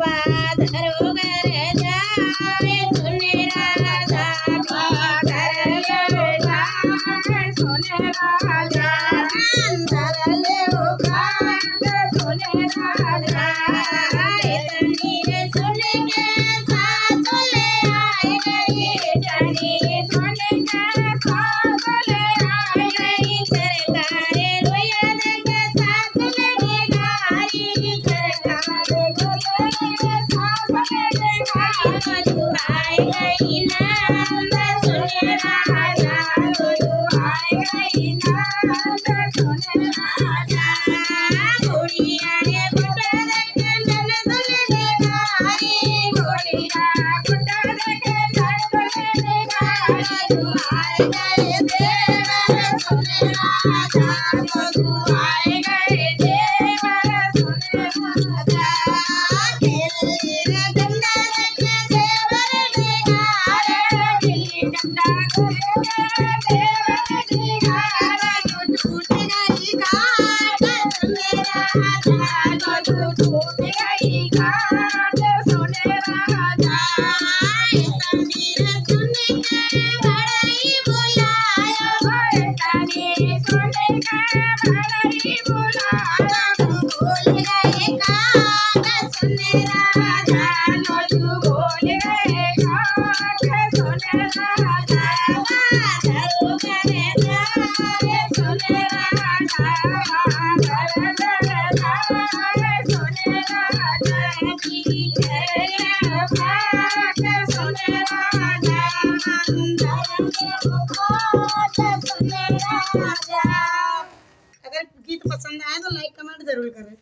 बादर उगर जाए सुने राजा बादर ले जाए सुने राजा अंदर ले उगाए सुने राजा इतनी सुन के साथ ले आए गई इतनी सुन के साथ ले आए गई सरकारे रोया के साथ ले गारी सरकारे रोया के साथ ले गारी दुआई गई नंद सुने राजा दुआई गई नंद सुने राजा बुढ़िया ने बुढ़ा देखे नन दुल्हन गारी बुढ़िया बुढ़ा देखे नन दुल्हन गारी दुआई गए देवर सुने राजा दुआई गए देवर सुने राजा खेली रे डंडा रखे देवर निहारे खेली डंडा रखे देवर निहारे टूट गई घाट सुने राजा टूट गई घाट सुने राजा इतनी सुन के बड़ाई बुलाया इतनी सुन के बड़ाई बुलाया भूल गए घाट सुने राजा भूल गए घाट सुने राजा बादल उगर जाए सुने राजा बादल उगर जाए सुने राजा की तेरे बात सुने राजा अंदर के बात सुने राजा। अगर गीत पसंद आए तो लाइक कमेंट जरूर करें।